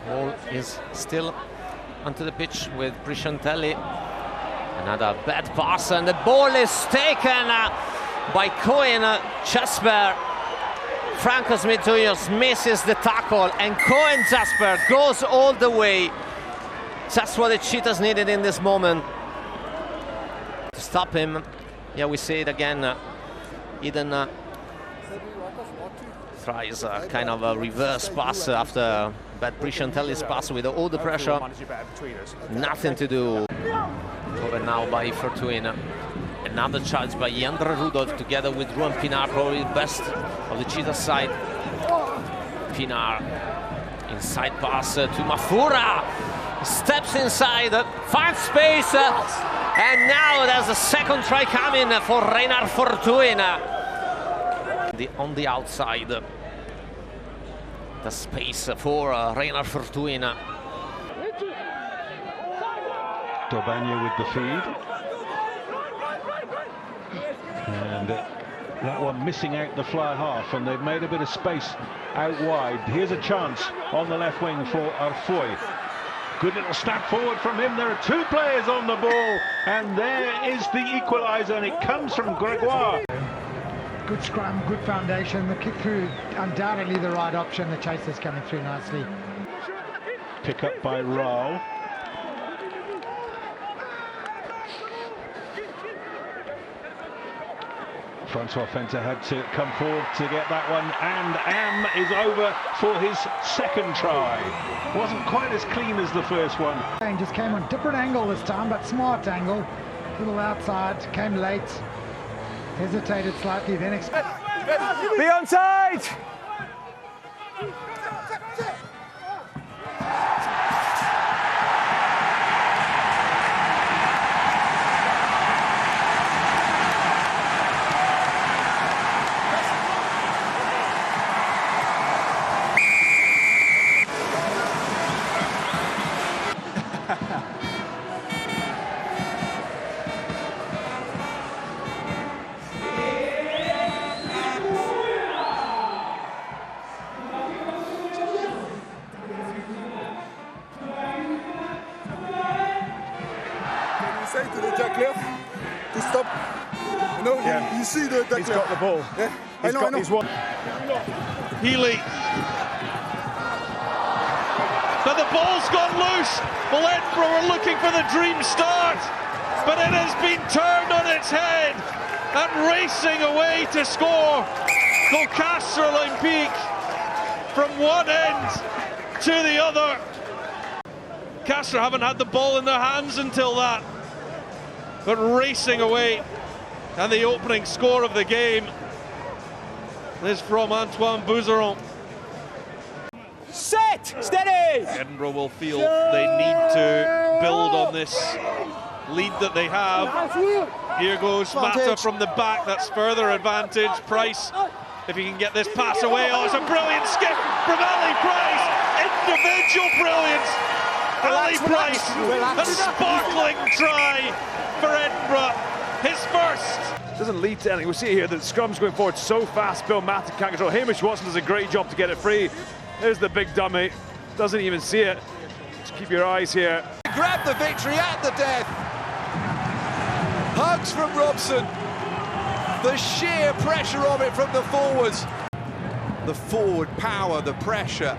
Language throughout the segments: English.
Ball is still onto the pitch with Prisciantelli. Another bad pass, and the ball is taken by Cohen. Jasper Franco Smith misses the tackle, and Cohen Jasper goes all the way. That's what the Cheetahs needed in this moment to stop him. Yeah, we see it again. Eden tries kind of a reverse pass after bad Prisciantelli's pass with all the pressure. Nothing to do. Over now by Fortuyn. Another charge by Jandre Rudolf together with Ruan Pinar, probably the best of the Cheetah side. Pinar, inside pass to Mafura. Steps inside, finds space, and now there's a second try coming for Reinhard Fortuyn. On the outside, the space for Reinhard Fortuyn. Dobania with the feed. And that one missing out the fly half, and they've made a bit of space out wide. Here's a chance on the left wing for Arfoy. Good little step forward from him. There are two players on the ball, and there is the equaliser, and it comes from Gregoire. Good scrum, good foundation. The kick through, undoubtedly the right option. The Chasers coming through nicely. Pick up by Raul. Francois Fenta had to come forward to get that one, and Am is over for his second try. Wasn't quite as clean as the first one. And just came on different angle this time, but smart angle. Little outside, came late, hesitated slightly, then be onside! Say to the tackler to stop. No, you see the tackler. He's got the ball. Yeah, I know. His one. Healy. But the ball's gone loose. Well, Edinburgh were looking for the dream start, but it has been turned on its head and racing away to score. Colcastre Olympique from one end to the other. Castres haven't had the ball in their hands until that, but racing away, and the opening score of the game is from Antoine Bouzeron. Set! Steady! Edinburgh will feel they need to build on this lead that they have. Here goes Mata from the back, that's further advantage. Price, if he can get this pass away, oh, it's a brilliant skip from Ali Price, individual brilliance. Ali Price, a sparkling try for Edinburgh, his first. Doesn't lead to anything. We see here that scrum's going forward so fast. Bill Matta can't control. Hamish Watson does a great job to get it free. There's the big dummy. Doesn't even see it. Just keep your eyes here. Grab the victory at the death. Hugs from Robson. The sheer pressure of it from the forwards. The forward power, the pressure,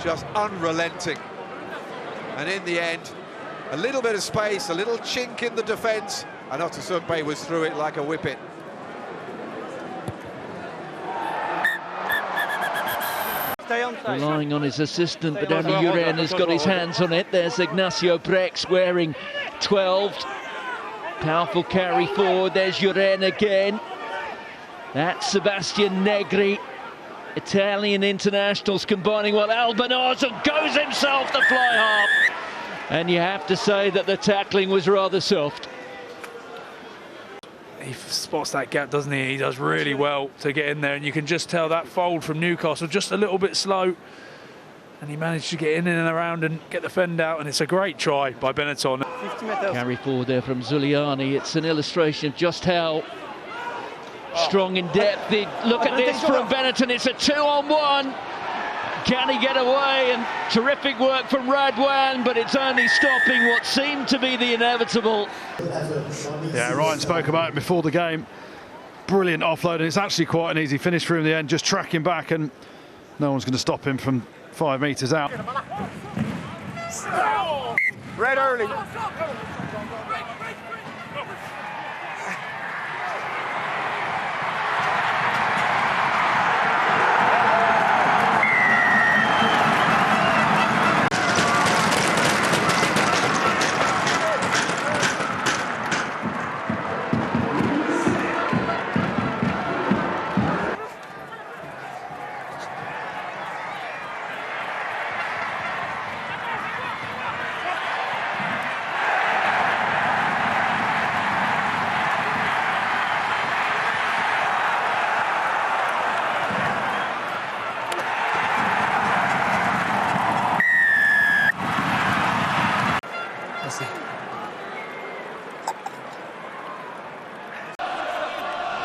just unrelenting. And in the end, a little bit of space, a little chink in the defence, and Otasunpe was through it like a whippet. Relying on his assistant, but only Uren has got his hands on it. There's Ignacio Brex wearing 12. Powerful carry forward. There's Uren again. That's Sebastian Negri. Italian internationals combining well. Albanozo goes himself the fly half. And you have to say that the tackling was rather soft. He spots that gap, doesn't he? He does really well to get in there, and you can just tell that fold from Newcastle just a little bit slow, and he managed to get in and around and get the fend out, and it's a great try by Benetton. Carry forward there from Zuliani. It's an illustration of just how strong in depth. Look at this from Benetton. It's a 2-on-1. Can he get away? And terrific work from Radwan, but it's only stopping what seemed to be the inevitable. Yeah, Ryan spoke about it before the game. Brilliant offload, and it's actually quite an easy finish for him in the end, just tracking back, and no one's going to stop him from 5 metres out. Red early.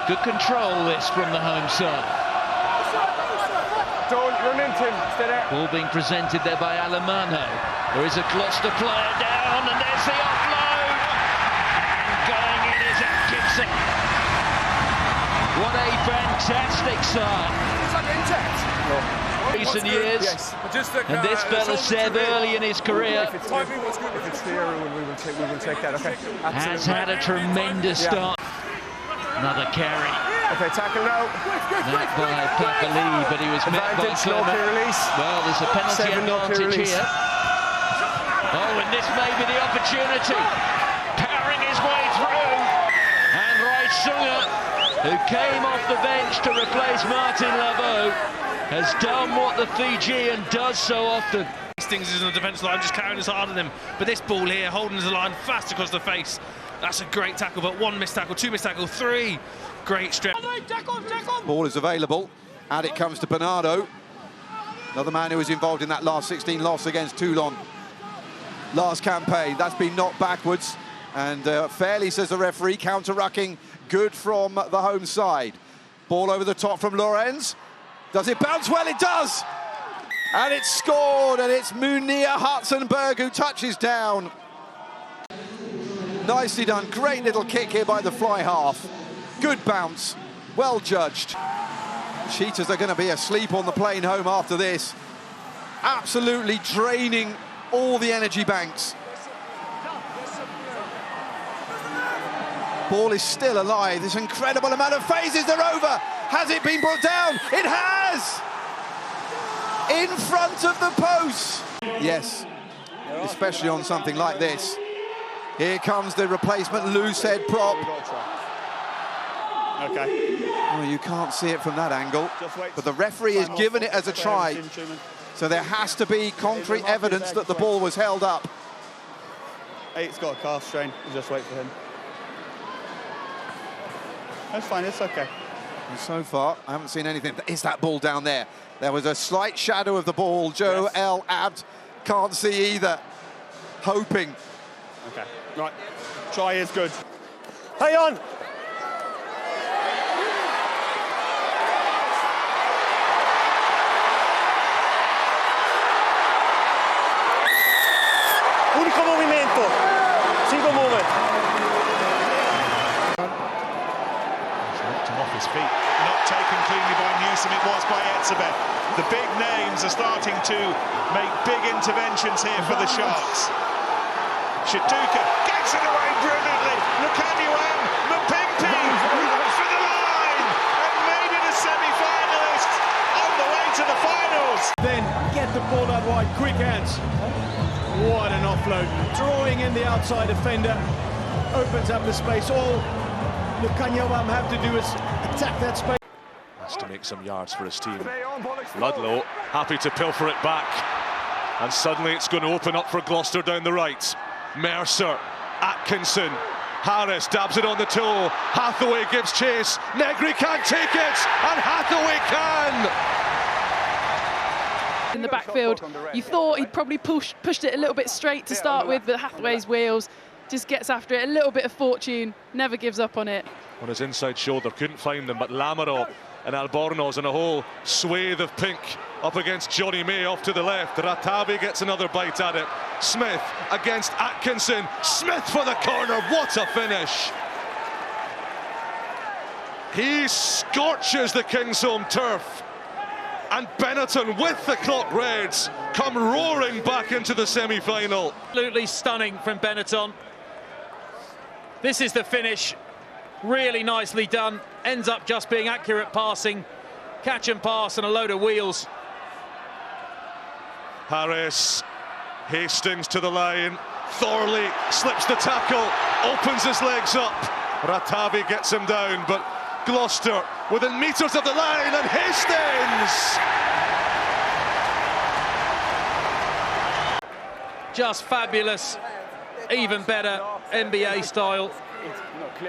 Good control this from the home side. Don't run into him. Stay there. Ball being presented there by Alemano. There is a Gloucester player down, and there's the offload. And going in is Atkinson. What a fantastic start. Recent years, yes. And this fella said early in his career, If it's here, we will take that. Okay. has had a tremendous start. Another carry. Okay, tackle now. That by Papali, but he was met by Clement. Release. Well, there's a penalty advantage here. Oh, and this may be the opportunity. Powering his way through. And Raisunger, who came off the bench to replace Martin Laveau, has done what the Fijian does so often. Hastings is on the defence line, just carrying us hard on him. But this ball here, holding the line fast across the face. That's a great tackle, but one missed tackle, two missed tackle, three. Great strength. Ball is available, and it comes to Bernardo. Another man who was involved in that last 16 loss against Toulon. Last campaign, that's been knocked backwards. And fairly, says the referee, counter-rucking, good from the home side. Ball over the top from Lorenz. Does it bounce? Well, it does! And it's scored, and it's Munir Hartzenberg who touches down. Nicely done, great little kick here by the fly half. Good bounce, well judged. Cheetahs are going to be asleep on the plane home after this. Absolutely draining all the energy banks. Ball is still alive, this incredible amount of phases, they're over. Has it been brought down? It has! In front of the post. Yes, especially on something like this. Here comes the replacement loose head prop. Okay. Oh, you can't see it from that angle, but the referee has given it as a try. So there has to be concrete evidence that the ball was held up. Eight's got a calf strain. Just wait for him. That's fine, it's okay. And so far, I haven't seen anything. Is that ball down there? There was a slight shadow of the ball. Joe El Abd can't see either. Hoping. Okay, right. Try is good. Hey on! Unico movimento. Single movement. Knocked him off his feet. Not taken cleanly by Newsom, it was by Etzebeth. The big names are starting to make big interventions here for the Sharks. Shituka gets it away brilliantly. Lukanuam, Mapimpi, right for the line, and made it a semi-finalist on the way to the finals. Then get the ball out wide, quick hands. What an offload. Drawing in the outside defender. Opens up the space. All Lukanuam have to do is attack that space. Has to make some yards for his team. Ludlow happy to pilfer it back. And suddenly it's going to open up for Gloucester down the right. Mercer, Atkinson, Harris dabs it on the toe. Hathaway gives chase. Negri can't take it, and Hathaway can! In the backfield, you thought he'd probably pushed it a little bit straight to start with, but Hathaway's wheels just gets after it. A little bit of fortune, never gives up on it. On his inside shoulder, couldn't find them, but Lamarot and Albornoz in a whole swathe of pink up against Johnny May off to the left. Ratabi gets another bite at it. Smith against Atkinson. Smith for the corner. What a finish. He scorches the Kingsholm turf. And Benetton, with the clock reds, come roaring back into the semi-final. Absolutely stunning from Benetton. This is the finish. Really nicely done. Ends up just being accurate passing. Catch and pass and a load of wheels. Harris, Hastings to the line. Thorley slips the tackle, opens his legs up. Ratabi gets him down, but Gloucester within metres of the line, and Hastings! Just fabulous, even better, NBA style.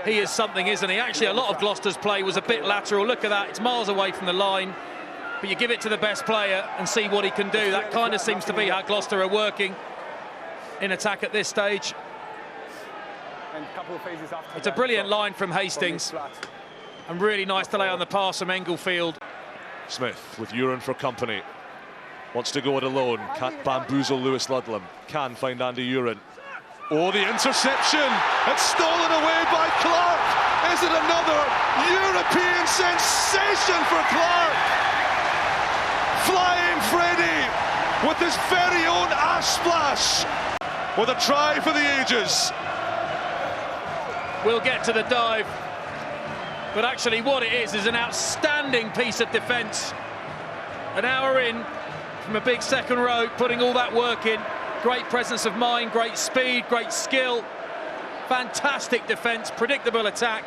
He is something, isn't he? Actually, a lot of Gloucester's play was a bit lateral. Look at that, it's miles away from the line. But you give it to the best player and see what he can do. That kind of seems to be how Gloucester are working in attack at this stage. It's a brilliant line from Hastings. And really nice to lay on the pass from Englefield. Smith with Uren for company. Wants to go it alone. Can't bamboozle Lewis Ludlam. Can find Andy Uren. Oh, the interception. It's stolen away by Clark. Is it another European sensation for Clark? Flying Freddy with his very own ash splash. With a try for the ages. We'll get to the dive. But actually what it is an outstanding piece of defence. An hour in from a big second row, putting all that work in. Great presence of mind, great speed, great skill. Fantastic defence, predictable attack.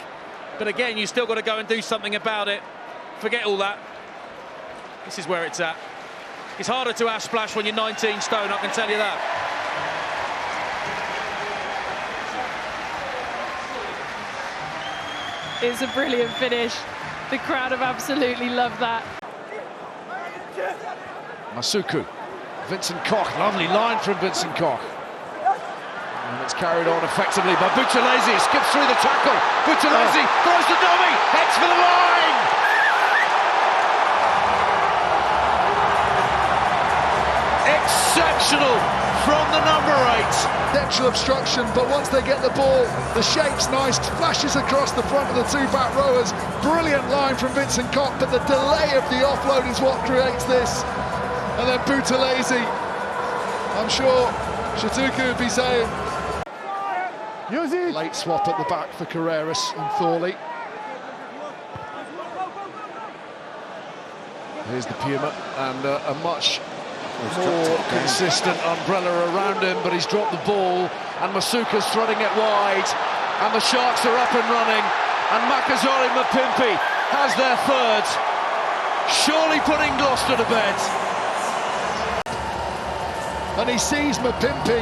But again, you still got to go and do something about it. Forget all that. This is where it's at. It's harder to ash splash when you're 19 stone, I can tell you that. It's a brilliant finish. The crowd have absolutely loved that. Masuku, Vincent Koch, lovely line from Vincent Koch. And it's carried on effectively by Buthelezi, skips through the tackle. Buthelezi throws the dummy, heads for the line! Exceptional from the number 8. Potential obstruction, but once they get the ball, the shape's nice, flashes across the front of the two back rowers. Brilliant line from Vincent Koch, but the delay of the offload is what creates this. And then Buthelezi, I'm sure Shatuku would be saying. Late swap at the back for Carreras and Thorley. Here's the Puma, and a much more consistent umbrella around him, but he's dropped the ball, and Masuka's threading it wide, and the Sharks are up and running, and Makazole Mapimpi has their third, surely putting Gloucester to bed. And he sees Mapimpi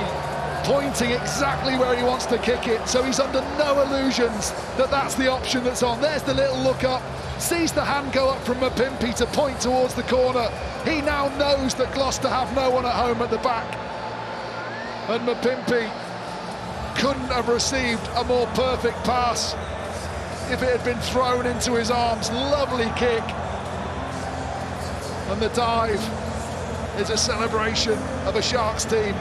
pointing exactly where he wants to kick it, so he's under no illusions that that's the option that's on. There's the little look up, sees the hand go up from Mapimpi to point towards the corner. He now knows that Gloucester have no one at home at the back. And Mapimpi couldn't have received a more perfect pass if it had been thrown into his arms. Lovely kick. And the dive is a celebration of a Sharks team